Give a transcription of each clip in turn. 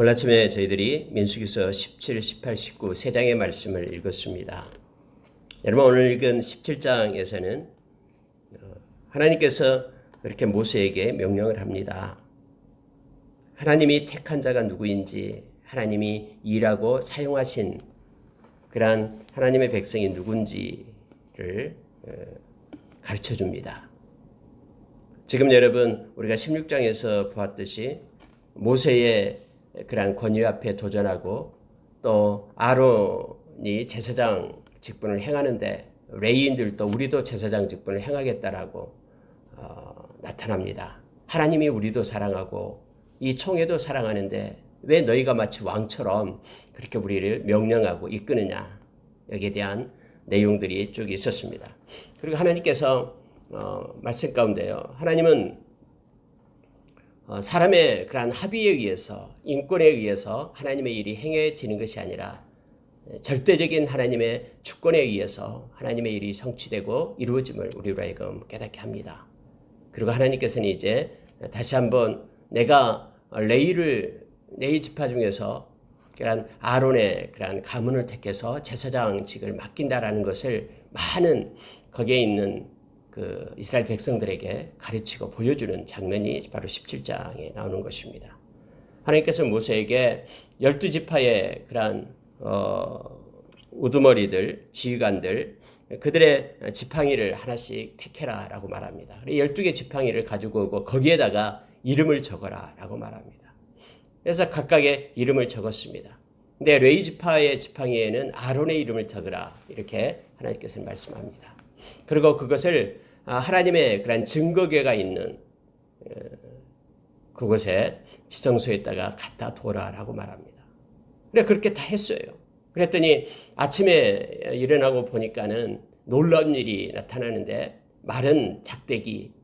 오늘 아침에 저희들이 민수기서 17, 18, 19 세 장의 말씀을 읽었습니다. 여러분 오늘 읽은 17장에서는 하나님께서 그렇게 모세에게 명령을 합니다. 하나님이 택한 자가 누구인지, 하나님이 일하고 사용하신 그러한 하나님의 백성이 누군지를 가르쳐 줍니다. 지금 여러분 우리가 16장에서 보았듯이 모세의 그러한 권위 앞에 도전하고 또 아론이 제사장 직분을 행하는데 레위인들도 우리도 제사장 직분을 행하겠다라고 나타납니다. 하나님이 우리도 사랑하고 이 총회도 사랑하는데 왜 너희가 마치 왕처럼 그렇게 우리를 명령하고 이끄느냐, 여기에 대한 내용들이 쭉 있었습니다. 그리고 하나님께서 말씀 가운데요, 하나님은 사람의 그러한 합의에 의해서, 인권에 의해서 하나님의 일이 행해지는 것이 아니라 절대적인 하나님의 주권에 의해서 하나님의 일이 성취되고 이루어짐을 우리로 하여금 깨닫게 합니다. 그리고 하나님께서는 이제 다시 한번 내가 레위 지파 중에서 그러한 아론의 그러한 가문을 택해서 제사장직을 맡긴다라는 것을 많은 거기에 있는 그 이스라엘 백성들에게 가르치고 보여주는 장면이 바로 17장에 나오는 것입니다. 하나님께서 모세에게 12지파의 그러한 우두머리들, 지휘관들, 그들의 지팡이를 하나씩 택해라라고 말합니다. 12개 지팡이를 가지고 오고 거기에다가 이름을 적어라라고 말합니다. 그래서 각각의 이름을 적었습니다. 근데 레위 지파의 지팡이에는 아론의 이름을 적으라 이렇게 하나님께서 말씀합니다. 그리고 그것을 하나님의 그런 증거궤가 있는 그곳에 지성소에다가 갖다 둬라라고 말합니다. 그래 그렇게 다 했어요. 그랬더니 아침에 일어나고 보니까는 놀라운 일이 나타나는데 마른 작대기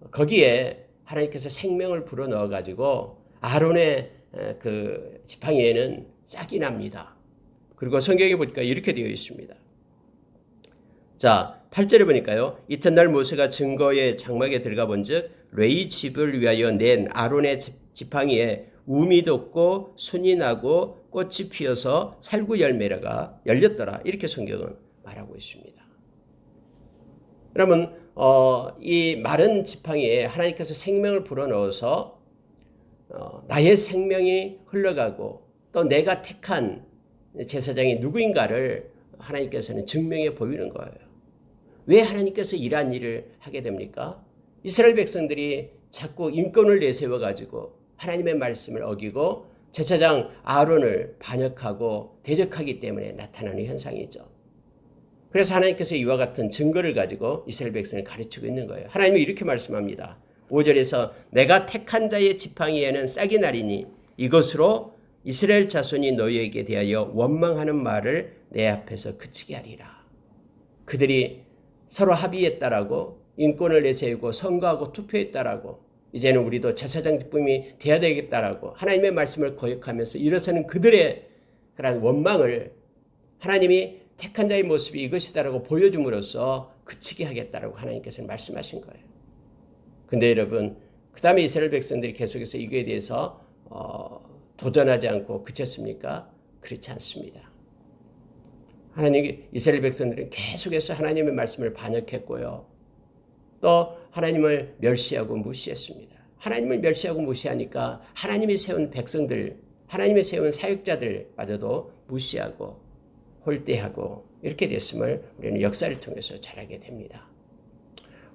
거기에 하나님께서 생명을 불어넣어 가지고 아론의 그 지팡이에는 싹이 납니다. 그리고 성경에 보니까 이렇게 되어 있습니다. 자, 8절에 보니까요. 이튿날 모세가 증거의 장막에 들어가 본즉 레위 집을 위하여 낸 아론의 지팡이에 움이 돋고 순이 나고 꽃이 피어서 살구 열매가 열렸더라. 이렇게 성경은 말하고 있습니다. 그러면 이 마른 지팡이에 하나님께서 생명을 불어넣어서 나의 생명이 흘러가고 또 내가 택한 제사장이 누구인가를 하나님께서는 증명해 보이는 거예요. 왜 하나님께서 이러한 일을 하게 됩니까? 이스라엘 백성들이 자꾸 인권을 내세워가지고 하나님의 말씀을 어기고 제사장 아론을 반역하고 대적하기 때문에 나타나는 현상이죠. 그래서 하나님께서 이와 같은 증거를 가지고 이스라엘 백성을 가르치고 있는 거예요. 하나님이 이렇게 말씀합니다. 5절에서 내가 택한 자의 지팡이에는 싹이 나리니 이것으로 이스라엘 자손이 너희에게 대하여 원망하는 말을 내 앞에서 그치게 하리라. 그들이 서로 합의했다라고 인권을 내세우고 선거하고 투표했다라고 이제는 우리도 제사장 직분이 돼야 되겠다라고 하나님의 말씀을 거역하면서 일어서는 그들의 그런 원망을 하나님이 택한 자의 모습이 이것이다라고 보여줌으로써 그치게 하겠다라고 하나님께서는 말씀하신 거예요. 근데 여러분 그 다음에 이스라엘 백성들이 계속해서 이거에 대해서 도전하지 않고 그쳤습니까? 그렇지 않습니다. 하나님 이스라엘 백성들은 계속해서 하나님의 말씀을 반역했고요. 또 하나님을 멸시하고 무시했습니다. 하나님을 멸시하고 무시하니까 하나님이 세운 백성들, 하나님이 세운 사역자들마저도 무시하고 홀대하고 이렇게 됐음을 우리는 역사를 통해서 잘 알게 됩니다.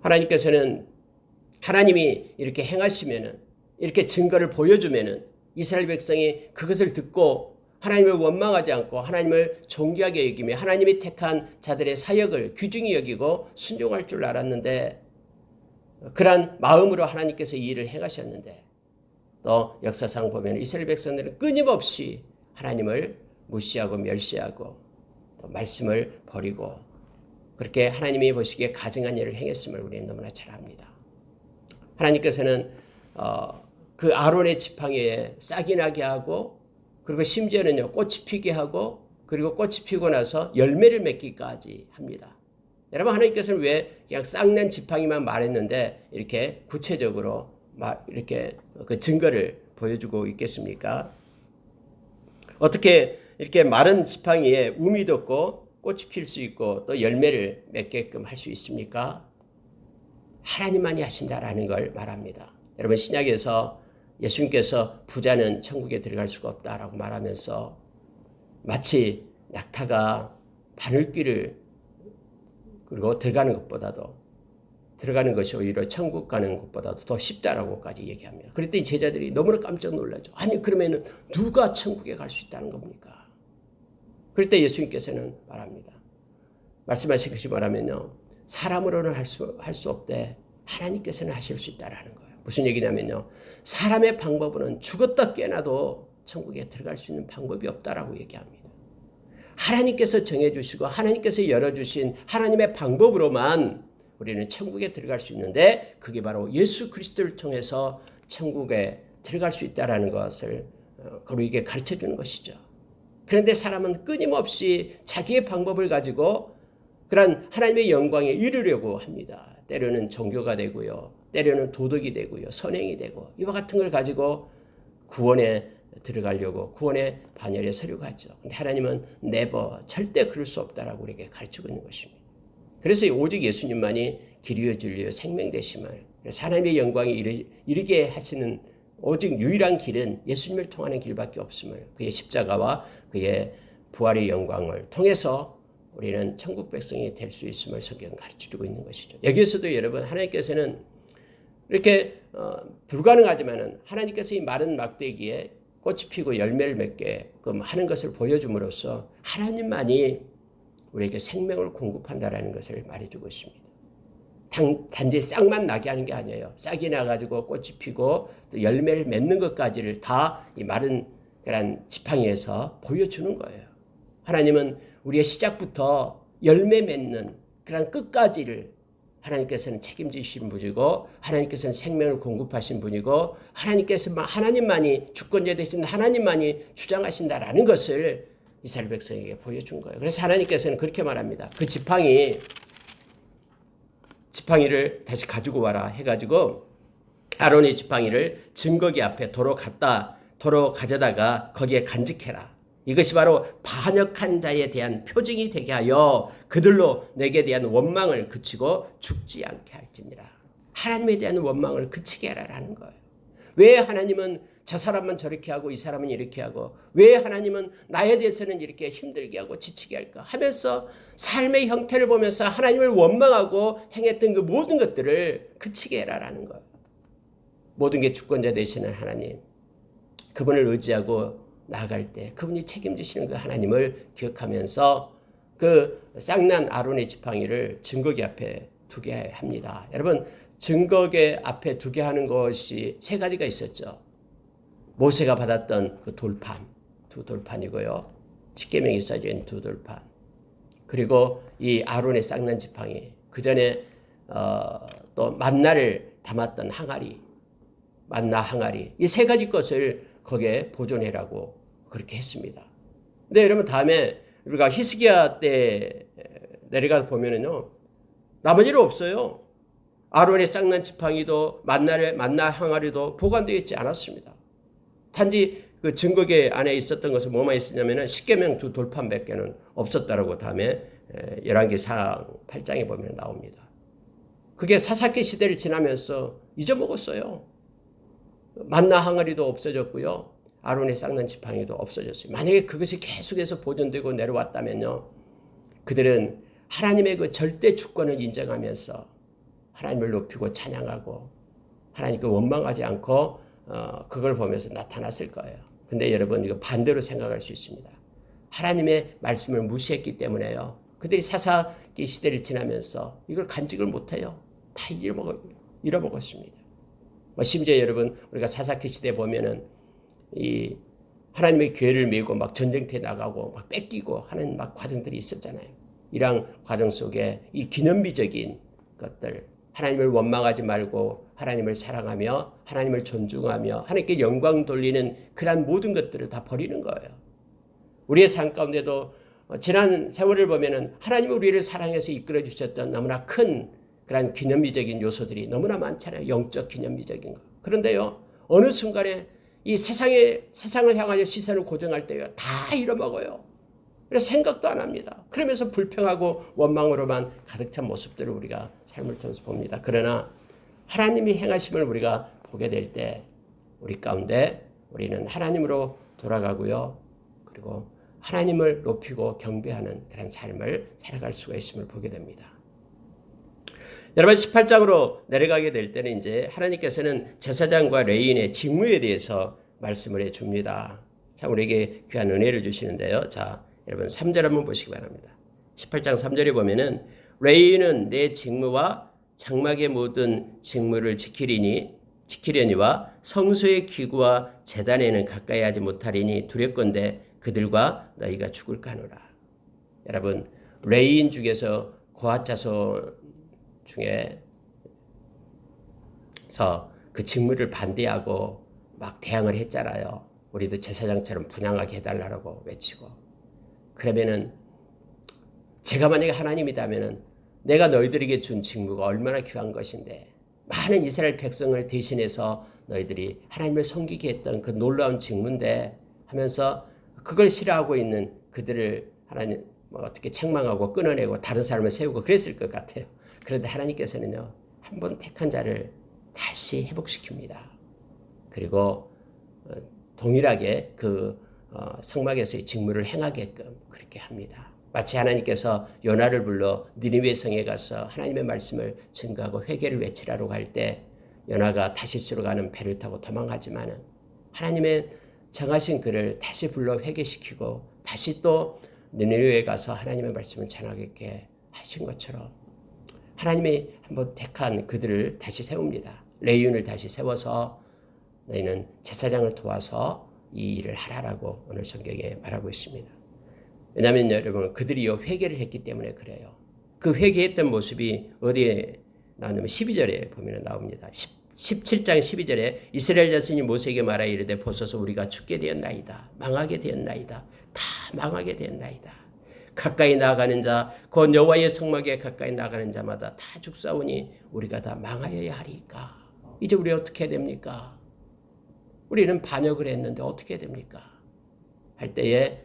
하나님께서는 하나님이 이렇게 행하시면은 이렇게 증거를 보여주면은 이스라엘 백성이 그것을 듣고 하나님을 원망하지 않고 하나님을 존귀하게 여기며 하나님이 택한 자들의 사역을 귀중히 여기고 순종할 줄 알았는데 그러한 마음으로 하나님께서 이 일을 행하셨는데 또 역사상 보면 이스라엘 백성들은 끊임없이 하나님을 무시하고 멸시하고 또 말씀을 버리고 그렇게 하나님이 보시기에 가증한 일을 행했음을 우리는 너무나 잘 압니다. 하나님께서는 그 아론의 지팡이에 싹이 나게 하고 그리고 심지어는요 꽃이 피게 하고 그리고 꽃이 피고 나서 열매를 맺기까지 합니다. 여러분 하나님께서는 왜 그냥 싹난 지팡이만 말했는데 이렇게 구체적으로 이렇게 그 증거를 보여주고 있겠습니까? 어떻게 이렇게 마른 지팡이에 움이 돋고 꽃이 필 수 있고 또 열매를 맺게끔 할 수 있습니까? 하나님만이 하신다라는 걸 말합니다. 여러분 신약에서 예수님께서 부자는 천국에 들어갈 수가 없다라고 말하면서 마치 낙타가 바늘귀를 그리고 들어가는 것이 오히려 천국 가는 것보다도 더 쉽다라고까지 얘기합니다. 그랬더니 제자들이 너무나 깜짝 놀라죠. 아니 그러면은 누가 천국에 갈 수 있다는 겁니까? 그럴 때 예수님께서는 말합니다. 말씀하신 것이 뭐라면요. 사람으로는 할 수 없되 하나님께서는 하실 수 있다라는 거예요. 무슨 얘기냐면요. 사람의 방법으로는 죽었다 깨나도 천국에 들어갈 수 있는 방법이 없다라고 얘기합니다. 하나님께서 정해주시고 하나님께서 열어주신 하나님의 방법으로만 우리는 천국에 들어갈 수 있는데 그게 바로 예수 그리스도를 통해서 천국에 들어갈 수 있다는 것을 우리에게 가르쳐주는 것이죠. 그런데 사람은 끊임없이 자기의 방법을 가지고 그런 하나님의 영광에 이르려고 합니다. 때로는 종교가 되고요. 때로는 도덕이 되고요. 선행이 되고 이와 같은 걸 가지고 구원에 들어가려고 구원의 반열에 서려고 하죠. 근데 하나님은 never 절대 그럴 수 없다라고 우리에게 가르치고 있는 것입니다. 그래서 오직 예수님만이 길이요 진리요 생명 되심을 하나님의 영광에 이르게 하시는 오직 유일한 길은 예수님을 통하는 길밖에 없음을 그의 십자가와 그의 부활의 영광을 통해서 우리는 천국 백성이 될 수 있음을 성경은 가르쳐주고 있는 것이죠. 여기에서도 여러분 하나님께서는 이렇게 불가능하지만은 하나님께서 이 마른 막대기에 꽃이 피고 열매를 맺게끔 하는 것을 보여줌으로써 하나님만이 우리에게 생명을 공급한다라는 것을 말해주고 있습니다. 단지 싹만 나게 하는 게 아니에요. 싹이 나가지고 꽃이 피고 또 열매를 맺는 것까지를 다 이 마른 그런 지팡이에서 보여주는 거예요. 하나님은 우리의 시작부터 열매 맺는 그런 끝까지를 하나님께서는 책임지신 분이고 하나님께서는 생명을 공급하신 분이고 하나님만이 주권자 되신 하나님만이 주장하신다라는 것을 이스라엘 백성에게 보여준 거예요. 그래서 하나님께서는 그렇게 말합니다. 그 지팡이를 다시 가지고 와라 해가지고 아론의 지팡이를 증거기 앞에 도로 가져다가 거기에 간직해라. 이것이 바로 반역한 자에 대한 표징이 되게 하여 그들로 내게 대한 원망을 그치고 죽지 않게 할지니라. 하나님에 대한 원망을 그치게 하라는 거예요. 왜 하나님은 저 사람만 저렇게 하고 이 사람은 이렇게 하고 왜 하나님은 나에 대해서는 이렇게 힘들게 하고 지치게 할까 하면서 삶의 형태를 보면서 하나님을 원망하고 행했던 그 모든 것들을 그치게 해라라는 거예요. 모든 게 주권자 되시는 하나님, 그분을 의지하고 나아갈 때 그분이 책임지시는 그 하나님을 기억하면서 그 쌍난 아론의 지팡이를 증거기 앞에 두게 합니다. 여러분 증거기 앞에 두게 하는 것이 세 가지가 있었죠. 모세가 받았던 그 돌판, 두 돌판이고요. 십계명이 써져 있는 두 돌판. 그리고 이 아론의 쌍난 지팡이. 그 전에 또 만나를 담았던 항아리, 만나 항아리. 이 세 가지 것을 거기에 보존해라고 그렇게 했습니다. 근데 여러분 다음에 우리가 히스기야 때 내려가 보면은요. 나머지는 없어요. 아론의 쌍난 지팡이도 만나 항아리도 보관되어 있지 않았습니다. 단지 그 증거계 안에 있었던 것은 뭐만 있었냐면은 십계명 두 돌판 몇 개는 없었다라고 다음에 열왕기상 8장에 보면 나옵니다. 그게 사사기 시대를 지나면서 잊어먹었어요. 만나 항아리도 없어졌고요. 아론의 쌍난 지팡이도 없어졌어요. 만약에 그것이 계속해서 보존되고 내려왔다면요. 그들은 하나님의 그 절대 주권을 인정하면서 하나님을 높이고 찬양하고 하나님께 원망하지 않고 그걸 보면서 나타났을 거예요. 근데 여러분 이거 반대로 생각할 수 있습니다. 하나님의 말씀을 무시했기 때문에요. 그들이 사사기 시대를 지나면서 이걸 간직을 못해요. 다 잃어먹었습니다. 심지어 여러분 우리가 사사기 시대 보면은 이 하나님의 교회를 메고 막 전쟁터에 나가고 막 뺏기고 하는 막 과정들이 있었잖아요. 이러한 과정 속에 이 기념비적인 것들 하나님을 원망하지 말고 하나님을 사랑하며 하나님을 존중하며 하나님께 영광 돌리는 그러한 모든 것들을 다 버리는 거예요. 우리의 삶 가운데도 지난 세월을 보면은 하나님은 우리를 사랑해서 이끌어 주셨던 너무나 큰 그런 기념비적인 요소들이 너무나 많잖아요. 영적 기념비적인 거. 그런데요. 어느 순간에 이 세상을 향하여 시선을 고정할 때요, 다 잃어먹어요. 그래서 생각도 안 합니다. 그러면서 불평하고 원망으로만 가득 찬 모습들을 우리가 삶을 통해서 봅니다. 그러나 하나님이 행하심을 우리가 보게 될 때 우리 가운데 우리는 하나님으로 돌아가고요. 그리고 하나님을 높이고 경배하는 그런 삶을 살아갈 수가 있음을 보게 됩니다. 여러분 18장으로 내려가게 될 때는 이제 하나님께서는 제사장과 레위인의 직무에 대해서 말씀을 해줍니다. 참 우리에게 귀한 은혜를 주시는데요. 자, 여러분 3절 한번 보시기 바랍니다. 18장 3절에 보면은 레위인은 내 직무와 장막의 모든 직무를 지키려니와 성소의 기구와 제단에는 가까이 하지 못하리니 두렵건대 그들과 너희가 죽을까 하노라. 여러분 레위인 중에서 고핫 자손 중에서 그 직무를 반대하고 막 대항을 했잖아요. 우리도 제사장처럼 분양하게 해달라고 외치고. 그러면은 제가 만약에 하나님이다면은 내가 너희들에게 준 직무가 얼마나 귀한 것인데 많은 이스라엘 백성을 대신해서 너희들이 하나님을 섬기게 했던 그 놀라운 직무인데 하면서 그걸 싫어하고 있는 그들을 하나님 어떻게 책망하고 끊어내고 다른 사람을 세우고 그랬을 것 같아요. 그런데 하나님께서는요, 한 번 택한 자를 다시 회복시킵니다. 그리고 동일하게 그 성막에서의 직무를 행하게끔 그렇게 합니다. 마치 하나님께서 요나를 불러 니느웨 성에 가서 하나님의 말씀을 증거하고 회개를 외치라고 할 때 요나가 다시스로 가는 배를 타고 도망하지만은 하나님의 정하신 그를 다시 불러 회개시키고 다시 또 니느웨에 가서 하나님의 말씀을 전하게 하신 것처럼 하나님이 한번 택한 그들을 다시 세웁니다. 레위인을 다시 세워서 너희는 제사장을 도와서 이 일을 하라라고 오늘 성경에 말하고 있습니다. 왜냐하면 여러분 그들이 회개를 했기 때문에 그래요. 그 회개했던 모습이 어디에 나오냐면 12절에 보면 나옵니다. 17장 12절에 이스라엘 자손이 모세에게 말하 이르되 보소서 우리가 죽게 되었나이다. 망하게 되었나이다. 다 망하게 되었나이다. 가까이 나아가는 자, 곧 여호와의 성막에 가까이 나아가는 자마다 다 죽사오니 우리가 다 망하여야 하리까. 이제 우리 어떻게 해야 됩니까? 우리는 반역을 했는데 어떻게 해야 됩니까? 할 때에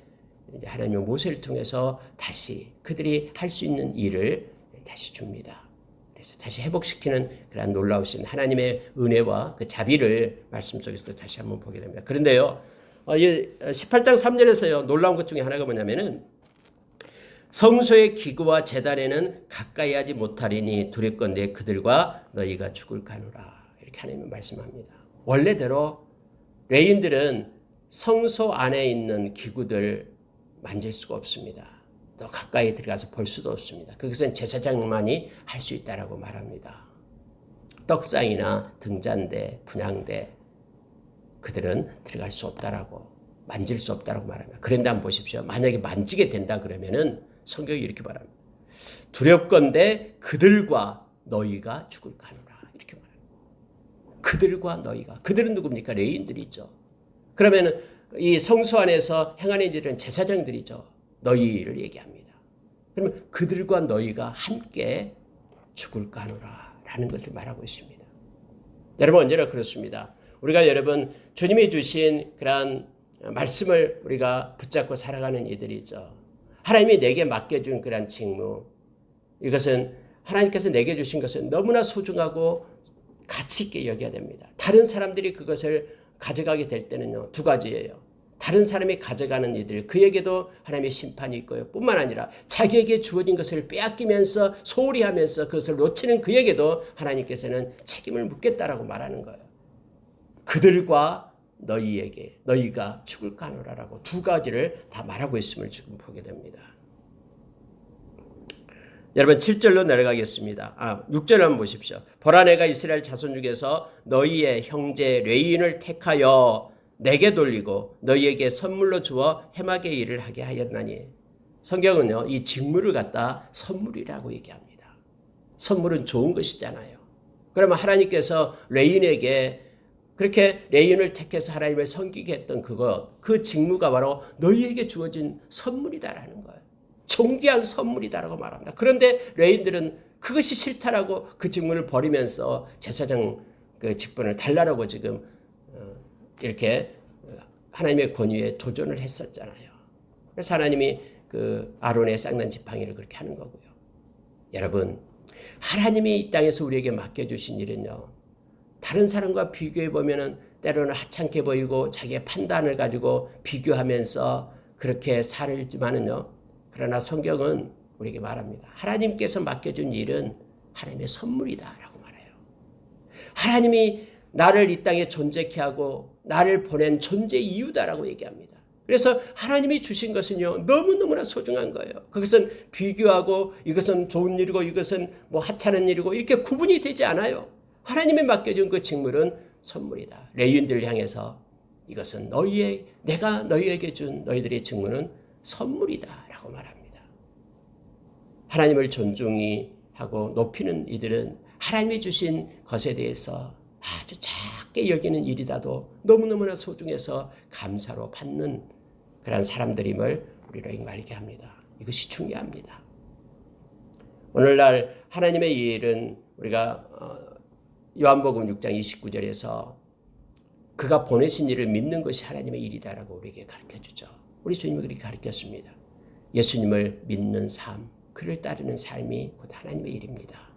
이제 하나님의 모세를 통해서 다시 그들이 할 수 있는 일을 다시 줍니다. 그래서 다시 회복시키는 그런 놀라우신 하나님의 은혜와 그 자비를 말씀 속에서도 다시 한번 보게 됩니다. 그런데요, 18장 3절에서요 놀라운 것 중에 하나가 뭐냐면은 성소의 기구와 제단에는 가까이 하지 못하리니 두렵건대 그들과 너희가 죽을까 하노라. 이렇게 하나님은 말씀합니다. 원래대로 레위인들은 성소 안에 있는 기구들 만질 수가 없습니다. 또 가까이 들어가서 볼 수도 없습니다. 그것은 제사장만이 할 수 있다라고 말합니다. 떡상이나 등잔대, 분향대 그들은 들어갈 수 없다라고 만질 수 없다라고 말합니다. 그런데 한번 보십시오. 만약에 만지게 된다 그러면은 성경이 이렇게 말합니다. 두렵건대 그들과 너희가 죽을까 하노라. 이렇게 말합니다. 그들과 너희가. 그들은 누굽니까? 레위인들이죠. 그러면은 이 성소 안에서 행하는 일은 제사장들이죠. 너희를 얘기합니다. 그러면 그들과 너희가 함께 죽을까 하노라 라는 것을 말하고 있습니다. 여러분 언제나 그렇습니다. 우리가 여러분 주님이 주신 그러한 말씀을 우리가 붙잡고 살아가는 이들이죠. 하나님이 내게 맡겨준 그러한 직무, 이것은 하나님께서 내게 주신 것은 너무나 소중하고 가치 있게 여겨야 됩니다. 다른 사람들이 그것을 가져가게 될 때는요, 두 가지예요. 다른 사람이 가져가는 이들, 그에게도 하나님의 심판이 있고요. 뿐만 아니라 자기에게 주어진 것을 빼앗기면서 소홀히 하면서 그것을 놓치는 그에게도 하나님께서는 책임을 묻겠다라고 말하는 거예요. 그들과 너희에게, 너희가 죽을까 하노라라고 두 가지를 다 말하고 있음을 지금 보게 됩니다. 여러분 7절로 내려가겠습니다. 6절 한번 보십시오. 보라 내가 이스라엘 자손 중에서 너희의 형제 레위인을 택하여 내게 돌리고 너희에게 선물로 주어 해막의 일을 하게 하였나니. 성경은요 이 직무를 갖다 선물이라고 얘기합니다. 선물은 좋은 것이잖아요. 그러면 하나님께서 레위인에게 그렇게 레위인을 택해서 하나님을 섬기게 했던 그 직무가 바로 너희에게 주어진 선물이다라는 거예요. 존귀한 선물이다라고 말합니다. 그런데 레위인들은 그것이 싫다라고 그 직무를 버리면서 제사장 그 직분을 달라라고 지금 이렇게 하나님의 권위에 도전을 했었잖아요. 그래서 하나님이 그 아론의 쌍난 지팡이를 그렇게 하는 거고요. 여러분, 하나님이 이 땅에서 우리에게 맡겨주신 일은요, 다른 사람과 비교해 보면은 때로는 하찮게 보이고 자기의 판단을 가지고 비교하면서 그렇게 살지만은요, 그러나 성경은 우리에게 말합니다. 하나님께서 맡겨준 일은 하나님의 선물이다라고 말해요. 하나님이 나를 이 땅에 존재케 하고 나를 보낸 존재 이유다라고 얘기합니다. 그래서 하나님이 주신 것은요, 너무너무나 소중한 거예요. 그것은 비교하고 이것은 좋은 일이고 이것은 뭐 하찮은 일이고 이렇게 구분이 되지 않아요. 하나님이 맡겨준 그 직물은 선물이다. 레위인들을 향해서 이것은 내가 너희에게 준 너희들의 직무는 선물이다 라고 말합니다. 하나님을 존중히 하고 높이는 이들은 하나님이 주신 것에 대해서 아주 작게 여기는 일이라도 너무너무나 소중해서 감사로 받는 그런 사람들임을 우리로 알게 합니다. 이것이 중요합니다. 오늘날 하나님의 일은 우리가 요한복음 6장 29절에서 그가 보내신 일을 믿는 것이 하나님의 일이다라고 우리에게 가르쳐주죠. 우리 주님이 그렇게 가르쳤습니다. 예수님을 믿는 삶, 그를 따르는 삶이 곧 하나님의 일입니다.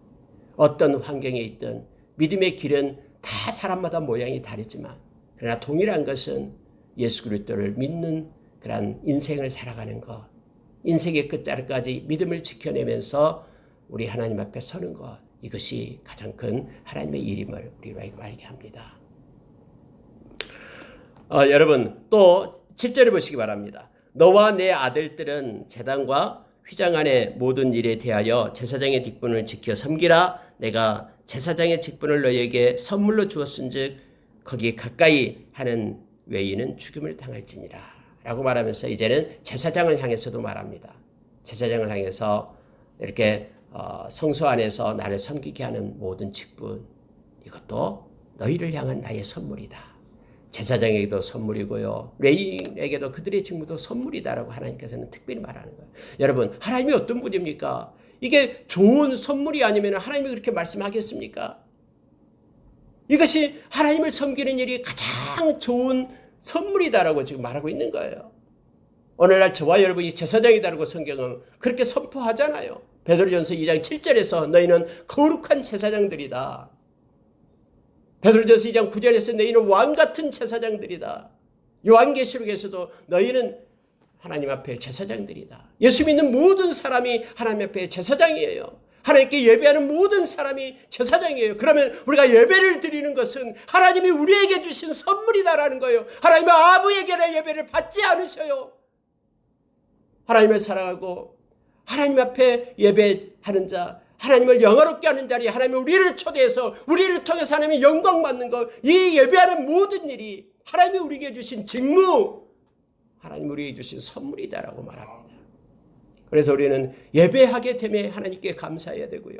어떤 환경에 있든 믿음의 길은 다 사람마다 모양이 다르지만 그러나 동일한 것은 예수 그리스도를 믿는 그런 인생을 살아가는 것, 인생의 끝자락까지 믿음을 지켜내면서 우리 하나님 앞에 서는 것, 이것이 가장 큰 하나님의 일임을 우리로 알게 합니다. 여러분 또 7절을 보시기 바랍니다. 너와 내 아들들은 제단과 휘장 안의 모든 일에 대하여 제사장의 직분을 지켜 섬기라. 내가 제사장의 직분을 너희에게 선물로 주었은즉 거기 가까이 하는 외인은 죽임을 당할지니라 라고 말하면서 이제는 제사장을 향해서도 말합니다. 제사장을 향해서 이렇게 성소 안에서 나를 섬기게 하는 모든 직분, 이것도 너희를 향한 나의 선물이다. 제사장에게도 선물이고요, 레위인에게도 그들의 직무도 선물이다라고 하나님께서는 특별히 말하는 거예요. 여러분, 하나님이 어떤 분입니까? 이게 좋은 선물이 아니면 하나님이 그렇게 말씀하겠습니까? 이것이 하나님을 섬기는 일이 가장 좋은 선물이다라고 지금 말하고 있는 거예요. 오늘날 저와 여러분이 제사장이다라고 성경은 그렇게 선포하잖아요. 베드로전서 2장 7절에서 너희는 거룩한 제사장들이다. 베드로전서 2장 9절에서 너희는 왕같은 제사장들이다. 요한계시록에서도 너희는 하나님 앞에 제사장들이다. 예수 믿는 모든 사람이 하나님 앞에 제사장이에요. 하나님께 예배하는 모든 사람이 제사장이에요. 그러면 우리가 예배를 드리는 것은 하나님이 우리에게 주신 선물이다라는 거예요. 하나님은 아무에게나 예배를 받지 않으셔요. 하나님을 사랑하고 하나님 앞에 예배하는 자, 하나님을 영화롭게 하는 자리에 하나님이 우리를 초대해서 우리를 통해서 하나님의 영광 받는 것, 이 예배하는 모든 일이 하나님이 우리에게 주신 직무, 하나님이 우리에게 주신 선물이다라고 말합니다. 그래서 우리는 예배하게 되면 하나님께 감사해야 되고요.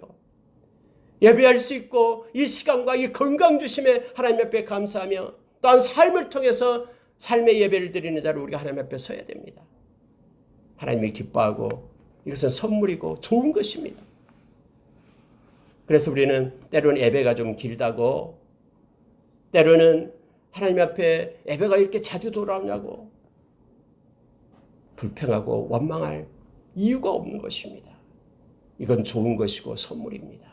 예배할 수 있고 이 시간과 이 건강 주심에 하나님 앞에 감사하며 또한 삶을 통해서 삶의 예배를 드리는 자로 우리가 하나님 앞에 서야 됩니다. 하나님이 기뻐하고 이것은 선물이고 좋은 것입니다. 그래서 우리는 때로는 예배가 좀 길다고, 때로는 하나님 앞에 예배가 이렇게 자주 돌아오냐고 불평하고 원망할 이유가 없는 것입니다. 이건 좋은 것이고 선물입니다.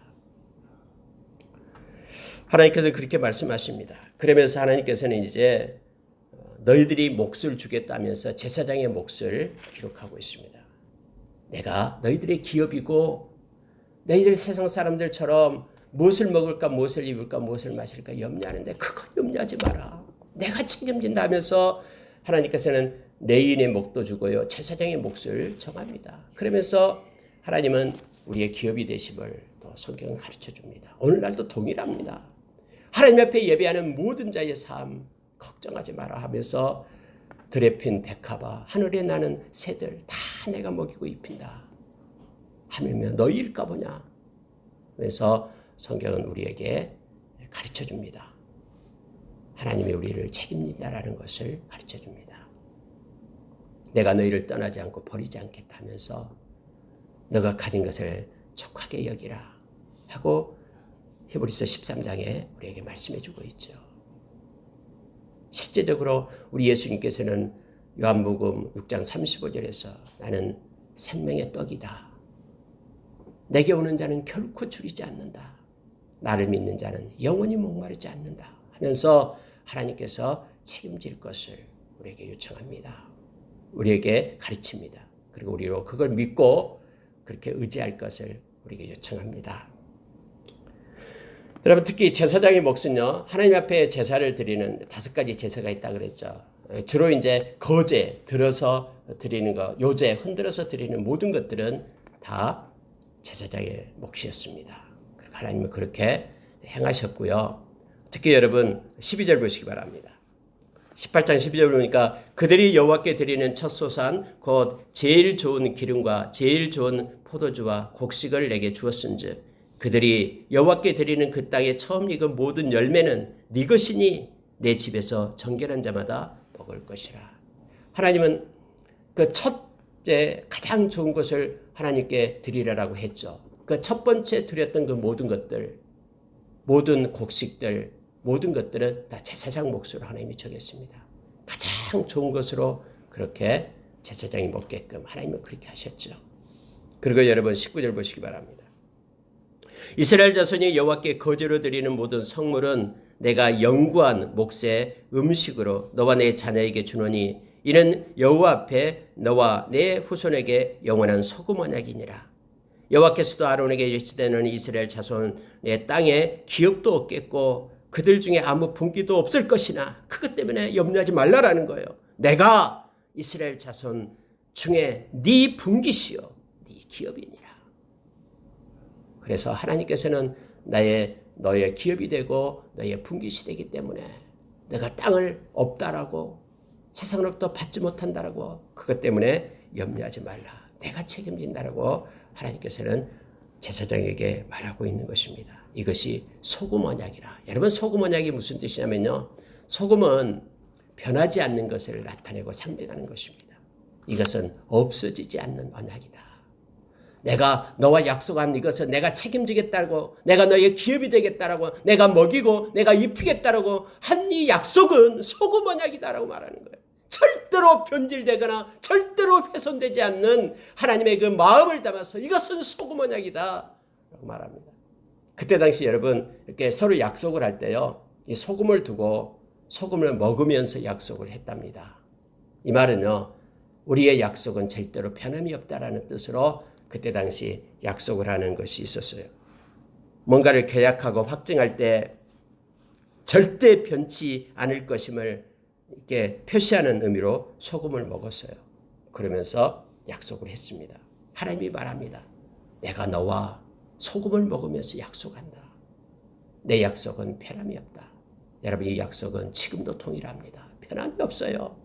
하나님께서 그렇게 말씀하십니다. 그러면서 하나님께서는 이제 너희들이 몫을 주겠다면서 제사장의 몫을 기록하고 있습니다. 내가 너희들의 기업이고 너희들 세상 사람들처럼 무엇을 먹을까, 무엇을 입을까, 무엇을 마실까 염려하는데 그거 염려하지 마라. 내가 책임진다 하면서 하나님께서는 레위인의 몫도 주고요, 제사장의 몫을 정합니다. 그러면서 하나님은 우리의 기업이 되심을 또 성경은 가르쳐줍니다. 오늘날도 동일합니다. 하나님 앞에 예배하는 모든 자의 삶 걱정하지 마라 하면서 들에 핀 백합아, 하늘에 나는 새들 다 내가 먹이고 입힌다. 하물며 너희일까 보냐. 그래서 성경은 우리에게 가르쳐줍니다. 하나님이 우리를 책임진다라는 것을 가르쳐줍니다. 내가 너희를 떠나지 않고 버리지 않겠다 하면서 너가 가진 것을 촉하게 여기라 하고 히브리서 13장에 우리에게 말씀해주고 있죠. 실제적으로 우리 예수님께서는 요한복음 6장 35절에서 나는 생명의 떡이다. 내게 오는 자는 결코 줄이지 않는다. 나를 믿는 자는 영원히 목마르지 않는다. 하면서 하나님께서 책임질 것을 우리에게 요청합니다. 우리에게 가르칩니다. 그리고 우리로 그걸 믿고 그렇게 의지할 것을 우리에게 요청합니다. 여러분, 특히 제사장의 몫은요, 하나님 앞에 제사를 드리는 5가지 제사가 있다고 그랬죠. 주로 이제 거제, 들어서 드리는 것, 요제, 흔들어서 드리는 모든 것들은 다 제사장의 몫이었습니다. 하나님은 그렇게 행하셨고요. 특히 여러분 12절 보시기 바랍니다. 18장 12절 보니까 그들이 여호와께 드리는 첫 소산 곧 제일 좋은 기름과 제일 좋은 포도주와 곡식을 내게 주었은즉 그들이 여호와께 드리는 그 땅에 처음 익은 모든 열매는 네 것이니 내 집에서 정결한 자마다 먹을 것이라. 하나님은 그 첫째 가장 좋은 것을 하나님께 드리라라고 했죠. 그 첫 번째 드렸던 그 모든 것들, 모든 곡식들, 모든 것들은 다 제사장 몫으로 하나님이 정했습니다. 가장 좋은 것으로 그렇게 제사장이 먹게끔 하나님은 그렇게 하셨죠. 그리고 여러분 19절 보시기 바랍니다. 이스라엘 자손이 여호와께 거제로 드리는 모든 성물은 내가 영구한 몫의 음식으로 너와 내 자녀에게 주노니 이는 여호와 앞에 너와 내 후손에게 영원한 소금 언약이니라. 여호와께서도 아론에게 일시되는 이스라엘 자손의 땅에 기업도 없겠고 그들 중에 아무 분기도 없을 것이나 그것 때문에 염려하지 말라라는 거예요. 내가 이스라엘 자손 중에 네 분기시요 네 기업이니라. 그래서 하나님께서는 너의 기업이 되고 너의 분깃이 되기 때문에 내가 땅을 없다라고 세상으로부터 받지 못한다라고 그것 때문에 염려하지 말라. 내가 책임진다라고 하나님께서는 제사장에게 말하고 있는 것입니다. 이것이 소금 언약이라. 여러분 소금 언약이 무슨 뜻이냐면요. 소금은 변하지 않는 것을 나타내고 상징하는 것입니다. 이것은 없어지지 않는 언약이다. 내가 너와 약속한 이것은 내가 책임지겠다고 내가 너의 기업이 되겠다라고 내가 먹이고 내가 입히겠다라고 한 이 약속은 소금 언약이다라고 말하는 거예요. 절대로 변질되거나 절대로 훼손되지 않는 하나님의 그 마음을 담아서 이것은 소금 언약이다 라고 말합니다. 그때 당시 여러분 이렇게 서로 약속을 할 때요. 이 소금을 두고 소금을 먹으면서 약속을 했답니다. 이 말은요. 우리의 약속은 절대로 변함이 없다라는 뜻으로 그때 당시 약속을 하는 것이 있었어요. 뭔가를 계약하고 확증할 때 절대 변치 않을 것임을 이렇게 표시하는 의미로 소금을 먹었어요. 그러면서 약속을 했습니다. 하나님이 말합니다. 내가 너와 소금을 먹으면서 약속한다. 내 약속은 변함이 없다. 여러분 이 약속은 지금도 동일합니다. 변함이 없어요.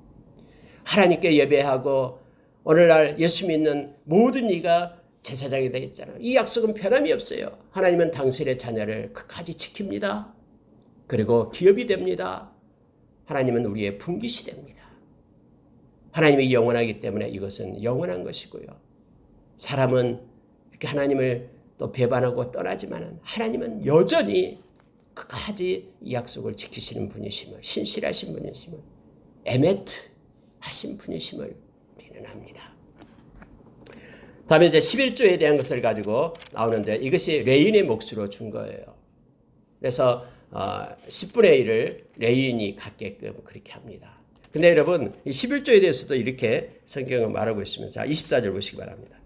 하나님께 예배하고 오늘날 예수 믿는 모든 이가 제사장이 되겠잖아요. 이 약속은 변함이 없어요. 하나님은 당신의 자녀를 끝까지 지킵니다. 그리고 기업이 됩니다. 하나님은 우리의 분깃이 됩니다. 하나님이 영원하기 때문에 이것은 영원한 것이고요. 사람은 이렇게 하나님을 또 배반하고 떠나지만 하나님은 여전히 끝까지 이 약속을 지키시는 분이심을 신실하신 분이심을 에메트 하신 분이심을 우리는 압니다. 다음에 이제 11조에 대한 것을 가지고 나오는데 이것이 레인의 몫으로 준 거예요. 그래서 10분의 1을 레인이 갖게끔 그렇게 합니다. 근데 여러분 이 11조에 대해서도 이렇게 성경은 말하고 있습니다. 자, 24절 보시기 바랍니다.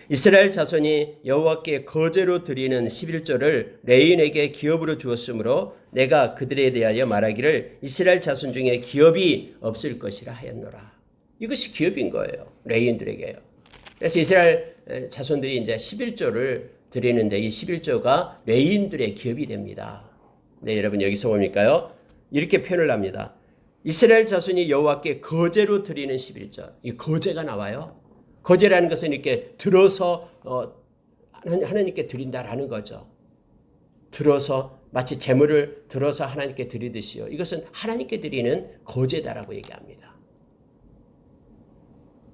이스라엘 자손이 여호와께 거제로 드리는 11조를 레인에게 기업으로 주었으므로 내가 그들에 대하여 말하기를 이스라엘 자손 중에 기업이 없을 것이라 하였노라. 이것이 기업인 거예요. 레인들에게요. 그래서 이스라엘 자손들이 이제 11조를 드리는데 이 11조가 레인들의 기업이 됩니다. 네, 여러분 여기서 뭡니까요? 이렇게 표현을 합니다. 이스라엘 자손이 여호와께 거제로 드리는 11조. 이 거제가 나와요. 거제라는 것은 이렇게 들어서 하나님께 드린다라는 거죠. 들어서 마치 제물을 들어서 하나님께 드리듯이요. 이것은 하나님께 드리는 거제다라고 얘기합니다.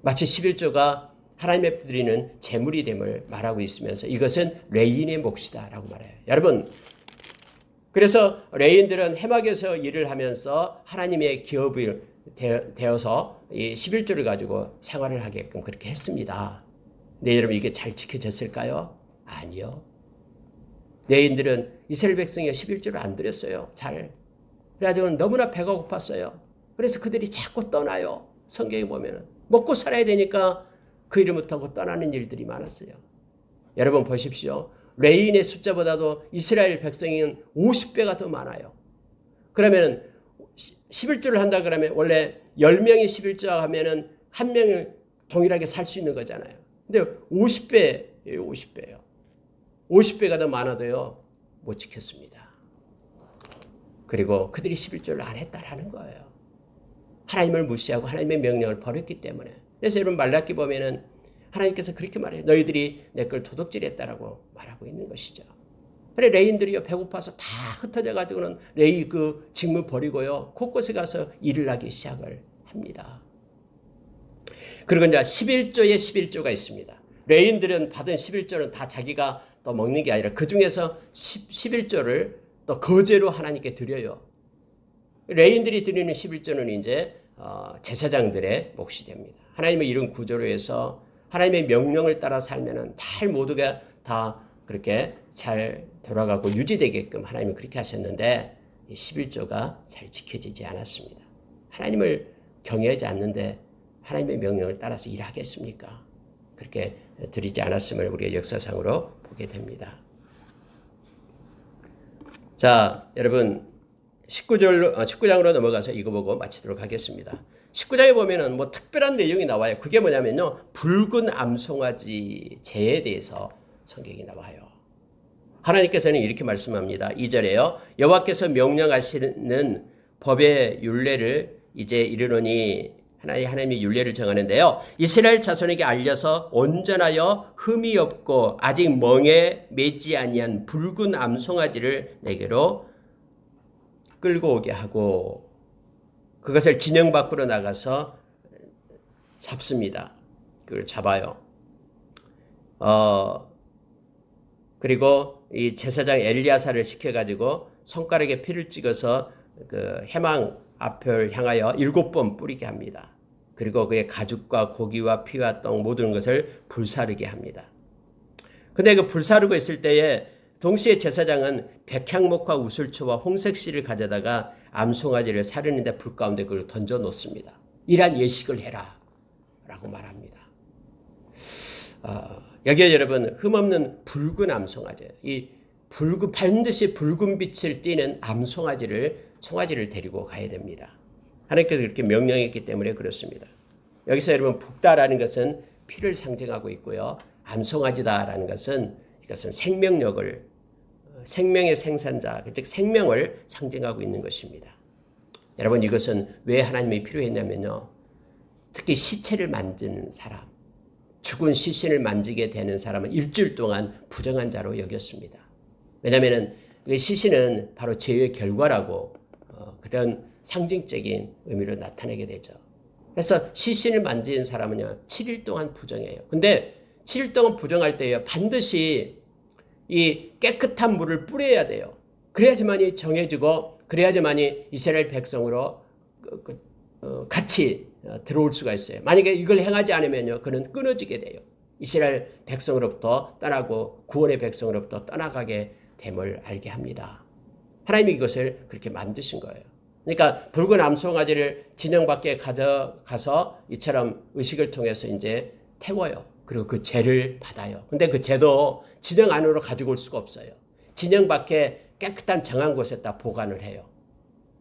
마치 11조가 하나님 앞에 드리는 제물이 됨을 말하고 있으면서 이것은 레인의 몫이다라고 말해요. 여러분 그래서 레위인들은 해막에서 일을 하면서 하나님의 기업이 되어서 이 11조를 가지고 생활을 하게끔 그렇게 했습니다. 네, 여러분 이게 잘 지켜졌을까요? 아니요. 레위인들은 이스라엘 백성이 11조를 안 드렸어요. 잘. 그래가지고 너무나 배가 고팠어요. 그래서 그들이 자꾸 떠나요. 성경에 보면은 먹고 살아야 되니까 그 일을 못하고 떠나는 일들이 많았어요. 여러분 보십시오. 레위인의 숫자보다도 이스라엘 백성은 50배가 더 많아요. 그러면은 11조를 한다 그러면 원래 10명이 11조 하면은 한 명이 동일하게 살 수 있는 거잖아요. 근데 50배예요, 50배예요. 50배가 더 많아도요, 못 지켰습니다. 그리고 그들이 11조를 안 했다라는 거예요. 하나님을 무시하고 하나님의 명령을 버렸기 때문에. 그래서 여러분 말라기 보면은 하나님께서 그렇게 말해요. 너희들이 내 걸 도둑질했다라고 말하고 있는 것이죠. 그래 레위인들이요 배고파서 다 흩어져 가지고는 레위 그 직무 버리고요 곳곳에 가서 일을 하기 시작을 합니다. 그리고 이제 11조에 11조가 있습니다. 레위인들은 받은 11조는 다 자기가 또 먹는 게 아니라 그 중에서 11조를 또 거제로 하나님께 드려요. 레위인들이 드리는 11조는 이제 제사장들의 몫이 됩니다. 하나님의 이런 구조로 해서 하나님의 명령을 따라 살면은 달 모두가 다 그렇게 잘 돌아가고 유지되게끔 하나님은 그렇게 하셨는데 11조가 잘 지켜지지 않았습니다. 하나님을 경외하지 않는데 하나님의 명령을 따라서 일하겠습니까? 그렇게 드리지 않았음을 우리가 역사상으로 보게 됩니다. 자, 여러분 19장으로 넘어가서 이거 보고 마치도록 하겠습니다. 19장에 보면은 뭐 특별한 내용이 나와요. 그게 뭐냐면요. 붉은 암송아지 제에 대해서 성경이 나와요. 하나님께서는 이렇게 말씀합니다. 2절에요. 여호와께서 명령하시는 법의 율례를 이제 이르노니 하나님이 율례를 정하는데요. 이스라엘 자손에게 알려서 온전하여 흠이 없고 아직 멍에 매지 아니한 붉은 암송아지를 내게로 끌고 오게 하고 그것을 진영 밖으로 나가서 잡습니다. 그걸 잡아요. 그리고 이 제사장 엘리야사를 시켜가지고 손가락에 피를 찍어서 그 해망 앞을 향하여 7번 뿌리게 합니다. 그리고 그의 가죽과 고기와 피와 똥 모든 것을 불사르게 합니다. 근데 그 불사르고 있을 때에 동시에 제사장은 백향목과 우슬초와 홍색실을 가져다가 암송아지를 사르는데 불 가운데 그걸 던져 놓습니다. 이러한 예식을 해라 라고 말합니다. 여기에 여러분 흠없는 붉은 암송아지, 이 반드시 붉은 빛을 띠는 송아지를 데리고 가야 됩니다. 하나님께서 그렇게 명령했기 때문에 그렇습니다. 여기서 여러분 붉다라는 것은 피를 상징하고 있고요. 암송아지다라는 것은 이것은 생명의 생산자, 즉 생명을 상징하고 있는 것입니다. 여러분 이것은 왜 하나님이 필요했냐면요. 특히 시체를 만지는 사람, 죽은 시신을 만지게 되는 사람은 일주일 동안 부정한 자로 여겼습니다. 왜냐하면 그 시신은 바로 죄의 결과라고 그런 상징적인 의미로 나타내게 되죠. 그래서 시신을 만지는 사람은요 7일 동안 부정해요. 근데 7일 동안 부정할 때요 반드시 이 깨끗한 물을 뿌려야 돼요. 그래야지만이 정해지고 그래야지만이 이스라엘 백성으로 같이 들어올 수가 있어요. 만약에 이걸 행하지 않으면요 그는 끊어지게 돼요. 이스라엘 백성으로부터 떠나고 구원의 백성으로부터 떠나가게 됨을 알게 합니다. 하나님이 이것을 그렇게 만드신 거예요. 그러니까 붉은 암송아지를 진영 밖에 가져가서 이처럼 의식을 통해서 이제 태워요. 그리고 그 죄를 받아요. 근데 그 죄도 진영 안으로 가지고 올 수가 없어요. 진영 밖에 깨끗한 정한 곳에다 보관을 해요.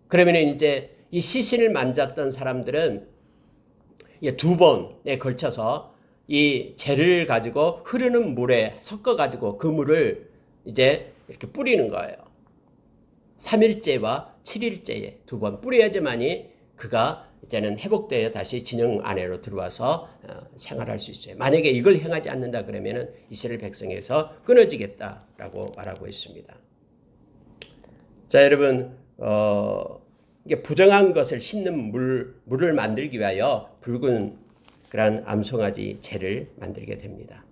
그러면 이제 이 시신을 만졌던 사람들은 2번에 걸쳐서 이 죄를 가지고 흐르는 물에 섞어가지고 그 물을 이제 이렇게 뿌리는 거예요. 3일째와 7일째에 2번 뿌려야지만이 그가 이제는 회복되어 다시 진영 안으로 들어와서 생활할 수 있어요. 만약에 이걸 행하지 않는다 그러면은 이스라엘 백성에서 끊어지겠다라고 말하고 있습니다. 자, 여러분, 이게 부정한 것을 씻는 물을 만들기 위하여 붉은 그런 암송아지 재를 만들게 됩니다.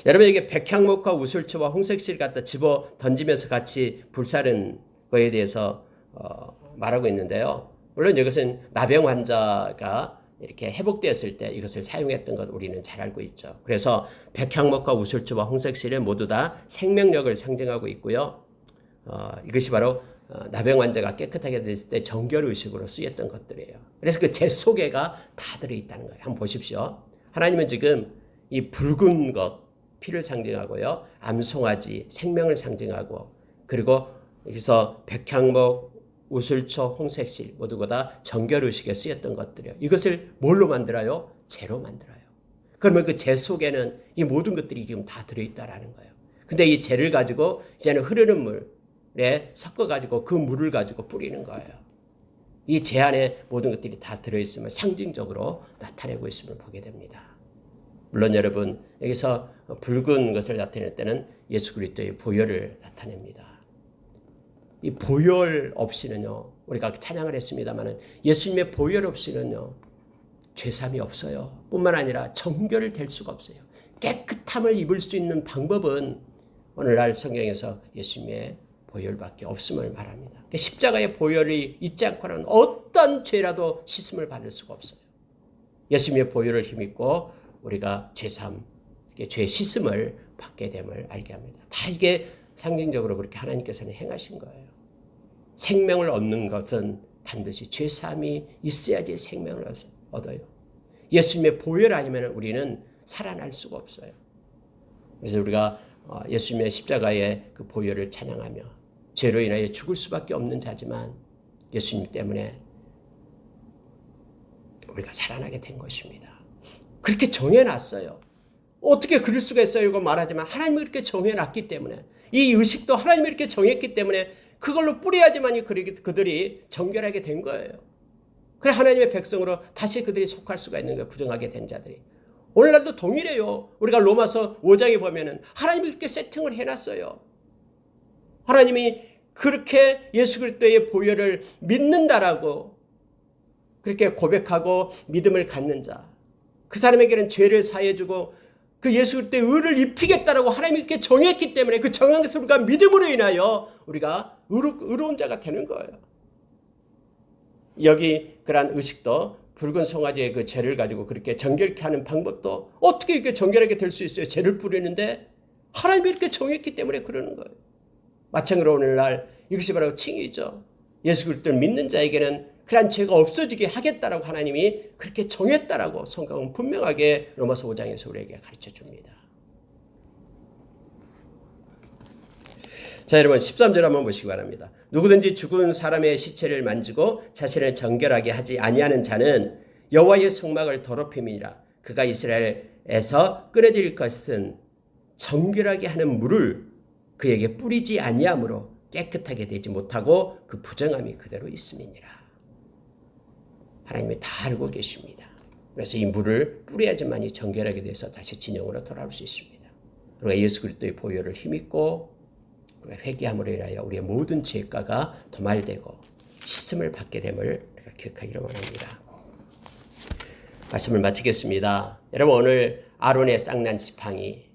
여러분, 이게 백향목과 우슬초와 홍색실 갖다 집어 던지면서 같이 불사른 그에 대해서 말하고 있는데요. 물론 이것은 나병 환자가 이렇게 회복되었을 때 이것을 사용했던 것 우리는 잘 알고 있죠. 그래서 백향목과 우슬초와 홍색실은 모두 다 생명력을 상징하고 있고요. 이것이 바로 나병 환자가 깨끗하게 됐을 때 정결의식으로 쓰였던 것들이에요. 그래서 그 제 속에가 다 들어있다는 거예요. 한번 보십시오. 하나님은 지금 이 붉은 것, 피를 상징하고요. 암송아지, 생명을 상징하고, 그리고 여기서 백향목, 우슬초, 홍색실 모두가 다 정결의식에 쓰였던 것들이에요. 이것을 뭘로 만들어요? 재로 만들어요. 그러면 그 재 속에는 이 모든 것들이 지금 다 들어있다라는 거예요. 근데 이 재를 가지고 이제는 흐르는 물에 섞어가지고 그 물을 가지고 뿌리는 거예요. 이 재 안에 모든 것들이 다 들어있음을 상징적으로 나타내고 있음을 보게 됩니다. 물론 여러분 여기서 붉은 것을 나타낼 때는 예수 그리스도의 보혈을 나타냅니다. 이 보혈 없이는요, 우리가 찬양을 했습니다만 예수님의 보혈 없이는요 죄사함이 없어요. 뿐만 아니라 정결을 될 수가 없어요. 깨끗함을 입을 수 있는 방법은 오늘날 성경에서 예수님의 보혈밖에 없음을 말합니다. 그러니까 십자가의 보혈이 있지 않고는 어떤 죄라도 씻음을 받을 수가 없어요. 예수님의 보혈을 힘입고 우리가 죄사함, 죄 씻음을 받게 됨을 알게 합니다. 다 이게 상징적으로 그렇게 하나님께서는 행하신 거예요. 생명을 얻는 것은 반드시 죄사함이 있어야지 생명을 얻어요. 예수님의 보혈 아니면 우리는 살아날 수가 없어요. 그래서 우리가 예수님의 십자가의 그 보혈을 찬양하며 죄로 인하여 죽을 수밖에 없는 자지만 예수님 때문에 우리가 살아나게 된 것입니다. 그렇게 정해놨어요. 어떻게 그럴 수가 있어요? 이거 말하지만 하나님이 그렇게 정해놨기 때문에, 이 의식도 하나님이 이렇게 정했기 때문에 그걸로 뿌려야지만 그들이 정결하게 된 거예요. 그래 하나님의 백성으로 다시 그들이 속할 수가 있는 거예요. 부정하게 된 자들이. 오늘날도 동일해요. 우리가 로마서 5장에 보면은 하나님이 그렇게 세팅을 해놨어요. 하나님이 그렇게 예수 그리스도의 보혈을 믿는다라고 그렇게 고백하고 믿음을 갖는 자, 그 사람에게는 죄를 사해주고 그 예수 그리스도의 의를 입히겠다라고 하나님이 이렇게 정했기 때문에 그 정한 것을 우리가 믿음으로 인하여 우리가 의로운 자가 되는 거예요. 여기 그러한 의식도 붉은 송아지의 그 죄를 가지고 그렇게 정결케 하는 방법도 어떻게 이렇게 정결하게 될 수 있어요? 죄를 뿌리는데 하나님이 이렇게 정했기 때문에 그러는 거예요. 마찬가지로 오늘날 이것이 바로 칭의죠. 예수 그리스도를 믿는 자에게는 그러한 죄가 없어지게 하겠다라고 하나님이 그렇게 정했다라고 성경은 분명하게 로마서 5장에서 우리에게 가르쳐 줍니다. 자, 여러분 13절 한번 보시기 바랍니다. 누구든지 죽은 사람의 시체를 만지고 자신을 정결하게 하지 아니하는 자는 여호와의 성막을 더럽힘이니라. 그가 이스라엘에서 끊어질 것은 정결하게 하는 물을 그에게 뿌리지 아니하므로 깨끗하게 되지 못하고 그 부정함이 그대로 있음이니라. 하나님이 다 알고 계십니다. 그래서 이 물을 뿌려야지만이 정결하게 돼서 다시 진영으로 돌아올 수 있습니다. 우리가 예수 그리스도의 보혈을 힘입고 회개함으로 인하여 우리의 모든 죄가가 도말되고 씻음을 받게 됨을 우리가 기억하기를 원합니다. 말씀을 마치겠습니다. 여러분 오늘 아론의 쌍난 지팡이,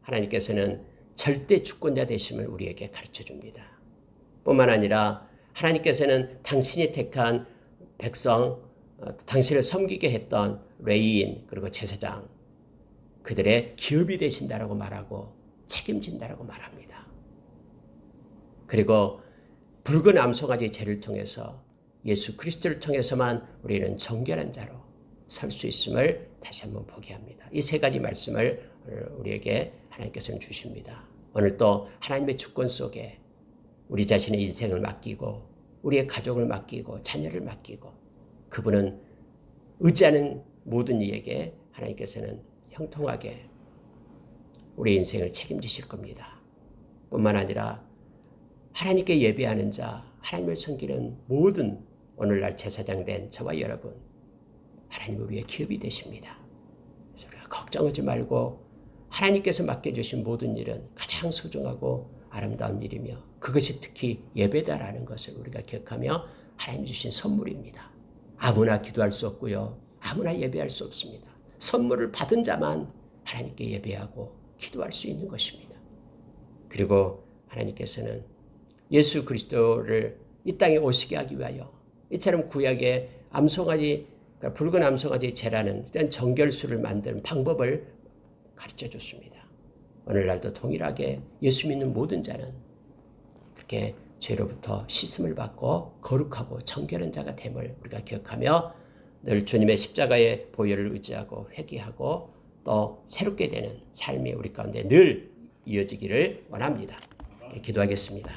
하나님께서는 절대 주권자 되심을 우리에게 가르쳐 줍니다. 뿐만 아니라 하나님께서는 당신이 택한 백성, 당신을 섬기게 했던 레위인 그리고 제사장, 그들의 기업이 되신다라고 말하고 책임진다라고 말합니다. 그리고 붉은 암송아지 죄를 통해서 예수 그리스도를 통해서만 우리는 정결한 자로 설 수 있음을 다시 한번 보게 합니다. 이 세 가지 말씀을 우리에게 하나님께서는 주십니다. 오늘 또 하나님의 주권 속에 우리 자신의 인생을 맡기고 우리의 가족을 맡기고 자녀를 맡기고 그분은 의지하는 모든 이에게 하나님께서는 형통하게 우리 인생을 책임지실 겁니다. 뿐만 아니라 하나님께 예배하는 자, 하나님을 섬기는 모든 오늘날 제사장 된 저와 여러분, 하나님 우리의 기업이 되십니다. 그래서 우리가 걱정하지 말고 하나님께서 맡겨주신 모든 일은 가장 소중하고 아름다운 일이며 그것이 특히 예배다라는 것을 우리가 기억하며 하나님 주신 선물입니다. 아무나 기도할 수 없고요. 아무나 예배할 수 없습니다. 선물을 받은 자만 하나님께 예배하고 기도할 수 있는 것입니다. 그리고 하나님께서는 예수 그리스도를 이 땅에 오시게 하기 위하여 이처럼 구약의 암송아지, 그러니까 붉은 암송아지 제라는 이런 정결수를 만드는 방법을 가르쳐 줬습니다. 오늘날도 동일하게 예수 믿는 모든 자는 그렇게 죄로부터 씻음을 받고 거룩하고 정결한 자가 됨을 우리가 기억하며 늘 주님의 십자가의 보혈을 의지하고 회개하고 또 새롭게 되는 삶이 우리 가운데 늘 이어지기를 원합니다. 기도하겠습니다.